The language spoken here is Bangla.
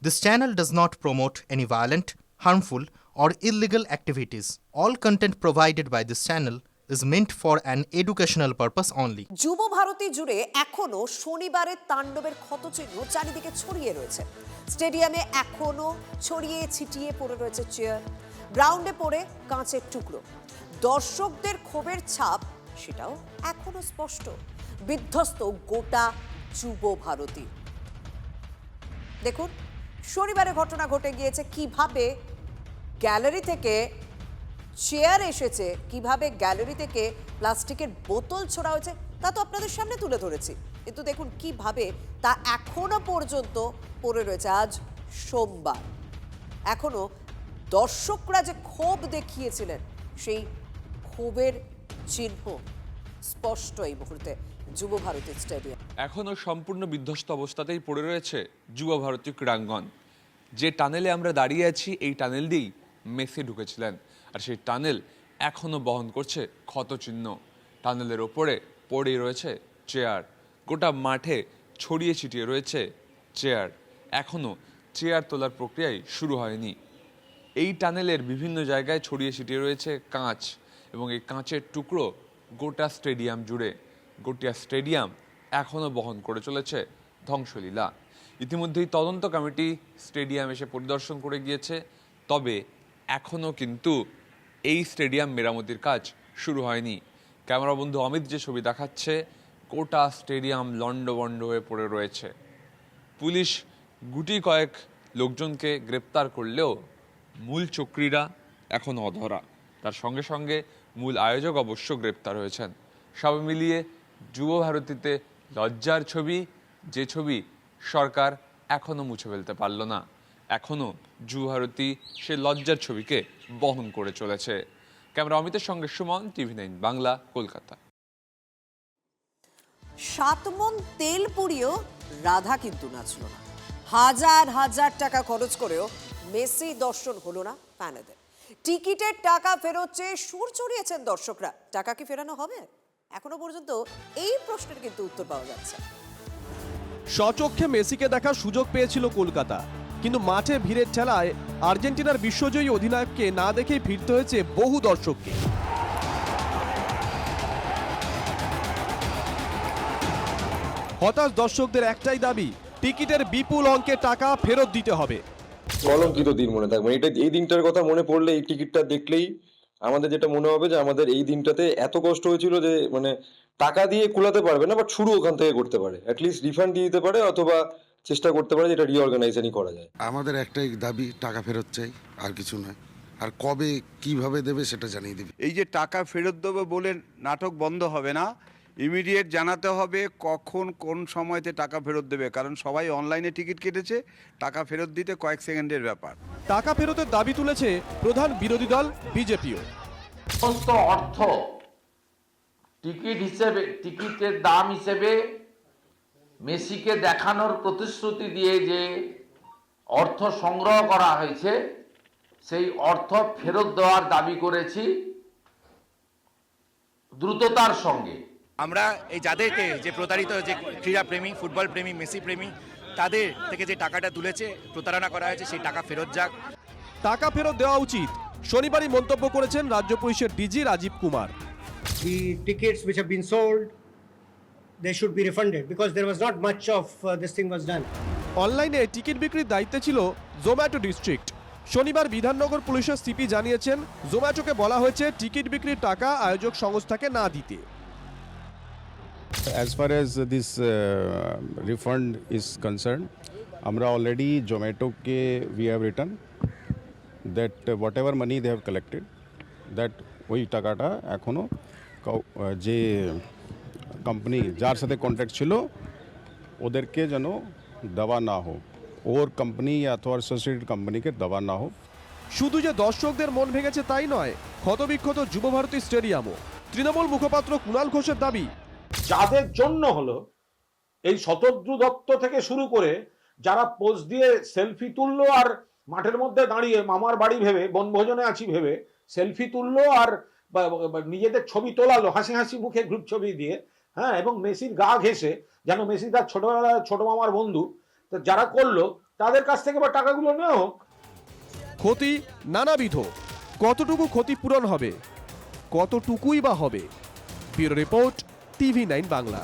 This channel does not promote any violent, harmful, or illegal activities. All content provided by this channel is meant for an educational purpose only. যুব ভারতী জুড়ে এখনো শনিবারের তাণ্ডবের ক্ষতচিহ্ন চারিদিকে ছড়িয়ে রয়েছে। স্টেডিয়ামে এখনো ছড়িয়ে ছিটিয়ে পড়ে রয়েছে চেয়ার, গ্রাউন্ডে পড়ে কাঁচের টুকরো। দর্শকদের ক্ষোভের ছাপ সেটাও এখনো স্পষ্ট। বিধ্বস্ত গোটা যুব ভারতী। দেখুন, শনিবারে ঘটনা ঘটে গিয়েছে, কিভাবে গ্যালারি থেকে চেয়ার এসেছে, কিভাবে গ্যালারি থেকে প্লাস্টিকের বোতল ছোড়া হয়েছে তা তো আপনাদের সামনে তুলে ধরেছি, কিন্তু দেখুন কিভাবে তা এখনো পর্যন্ত পড়ে রয়েছে। আজ সোমবার এখনো দর্শকরা যে ক্ষোভ দেখিয়েছিলেন সেই ক্ষোভের চিহ্ন স্পষ্ট এই মুহূর্তে যুব ভারতী স্টেডিয়াম। এখনো সম্পূর্ণ বিধ্বস্ত অবস্থাতেই পড়ে রয়েছে যুব ভারতী ক্রীড়াঙ্গন। যে টানেলে আমরা দাঁড়িয়ে আছি এই টানেল দিয়েই মেসি ঢুকেছিলেন, আর সেই টানেল এখনো বহন করছে ক্ষতচিহ্ন। টানেলের ওপরে পড়ে রয়েছে চেয়ার, গোটা মাঠে ছড়িয়ে ছিটিয়ে রয়েছে চেয়ার। এখনো চেয়ার তোলার প্রক্রিয়াই শুরু হয়নি। এই টানেলের বিভিন্ন জায়গায় ছড়িয়ে ছিটিয়ে রয়েছে কাঁচ, এবং এই কাঁচের টুকরো গোটা স্টেডিয়াম জুড়ে। গোটা স্টেডিয়াম এখনও বহন করে চলেছে ধ্বংসলীলা। ইতিমধ্যেই তদন্ত কমিটি স্টেডিয়াম এসে পরিদর্শন করে গিয়েছে, তবে এখনও কিন্তু এই স্টেডিয়াম মেরামতির কাজ শুরু হয়নি। ক্যামেরা বন্ধু অমিত যে ছবি দেখাচ্ছে, গোটা স্টেডিয়াম লণ্ডভণ্ড হয়ে পড়ে রয়েছে। পুলিশ গুটি কয়েক লোকজনকে গ্রেপ্তার করলেও মূল চক্রীরা এখন অধরা। তার সঙ্গে সঙ্গে মূল আয়োজক অবশ্য গ্রেপ্তার হয়েছেন। সব মিলিয়ে যুব ভারতীতে লজ্জার ছবি, যে ছবি সরকার এখনও মুছে ফেলতে পারল না। এখনও যুব ভারতী সে লজ্জার ছবিকে বহন করে চলেছে। ক্যামেরা অমিতের সঙ্গে সুমন, TV9 বাংলা, কলকাতা। 7 মণ তেল পুড়িয়েও রাধা কিন্তু নাচল না। হাজার হাজার টাকা খরচ করেও মেসি দর্শন হলো না ফ্যানেদের। টিকিটের টাকা ফেরত চেয়ে সুর চড়িয়েছেন দর্শকরা। টাকা কি ফেরানো হবে? এখনো পর্যন্ত এই প্রশ্নের কিন্তু উত্তর পাওয়া যাচ্ছে। স্বচক্ষে মেসিকে দেখার সুযোগ পেয়েছিল কলকাতা, কিন্তু মাঠে ভিড়ের ঠেলায় আর্জেন্টিনার বিশ্বজয়ী অধিনায়ককে না দেখেই ফিরতে হয়েছে বহু দর্শককে। হতাশ দর্শকদের একটাই দাবি, টিকিটের বিপুল অঙ্কের টাকা ফেরত দিতে হবে। কলঙ্কিত দিন মনে থাকবে এটা। এই দিনটার কথা মনে পড়লে, এই টিকিটটা দেখলেই আমাদের যেটা মনে হবে যে আমাদের এই দিনটাতে এত কষ্ট হয়েছিল যে মানে টাকা দিয়ে কুলাতে পারবে না, বাট শুরু ওখান থেকে করতে পারে, অ্যাটলিস্ট রিফান্ড দিয়ে দিতে পারে, অথবা চেষ্টা করতে পারে যেটা রিঅর্গানাইজেশনই করা যায়। আমাদের একটাই দাবি, টাকা ফেরত চাই, আর কিছু নয়। আর কবে কিভাবে দেবে সেটা জানিয়ে দেবে। এই যে টাকা ফেরত দেবে বলে নাটক বন্ধ হবে না, ইমিডিয়েট জানাতে হবে কখন কোন সময়তে টাকা ফেরত দেবে, কারণ সবাই অনলাইনে টিকিট কেটেছে, টাকা ফেরত দিতে কয়েক সেকেন্ডের ব্যাপার। টাকা ফেরতের দাবি তুলেছে প্রধান বিরোধী দল বিজেপিও। সমস্ত অর্থ টিকিট হিসেবে, টিকিটের দাম হিসেবে মেসিকে দেখানোর প্রতিশ্রুতি দিয়ে যে অর্থ সংগ্রহ করা হয়েছে, সেই অর্থ ফেরত দেওয়ার দাবি করেছি দ্রুততার সঙ্গে। আমরা এই যাদেরকে যে প্রতারিত, যে ক্রীড়াপ্রেমী, ফুটবল প্রেমী, মেসি প্রেমী, তাদের থেকে যে টাকাটা তুলেছে, প্রতারণা করা হয়েছে, সেই টাকা ফেরত যাক। টাকা ফেরত দেওয়া উচিত, শনিবারই মন্তব্য করেছেন রাজ্য পুলিশের DG Rajeev Kumar. The tickets which have been sold, they should be refunded because there was not much of this thing was done. অনলাইনে টিকিট বিক্রির দায়িত্বে ছিল জোম্যাটো ডিস্ট্রিক্ট। শনিবার বিধাননগর পুলিশের সিপি জানিয়েছেন, জোম্যাটোকে বলা হয়েছে টিকিট বিক্রির টাকা আয়োজক সংস্থাকে না দিতে। As far as this refund is concerned, আমরা already Zomato ke we have written that whatever money they have collected, that ওই টাকাটা এখনো যে কোম্পানি যার সাথে কন্ট্রাক্ট ছিল ওদেরকে যেন দেওয়া না হোক, ওর কোম্পানি অথবা অ্যাসোসিয়েটেড কোম্পানিকে দেওয়া না হোক। শুধু যে দর্শকদের মন ভেঙেছে তাই নয়, ক্ষতবিক্ষত যুব ভারতী স্টেডিয়ামও। তৃণমূল মুখপাত্র কুণাল ঘোষের দাবি, যাদের জন্য হলো এই শতদ্রু দত্ত থেকে শুরু করে যারা পোস্ট দিয়ে সেলফি তুললো আর মাঠের মধ্যে দাঁড়িয়ে মামার বাড়ি ভেবে বনভোজনে আছি ভেবে সেলফি তুললো আর নিজেদের ছবি তোলালো হাসি হাসি মুখে গ্রুপ ছবি দিয়ে, হ্যাঁ, এবং মেসির গা ঘেঁষে, যেন মেসি তার ছোটবেলায় ছোট মামার বন্ধু, তো যারা করলো তাদের কাছ থেকে বা টাকাগুলো নেওয়া হোক। ক্ষতি নানাবিধ, কতটুকু ক্ষতিপূরণ হবে, কতটুকুই বা হবে? Bureau report, TV9 Bangla.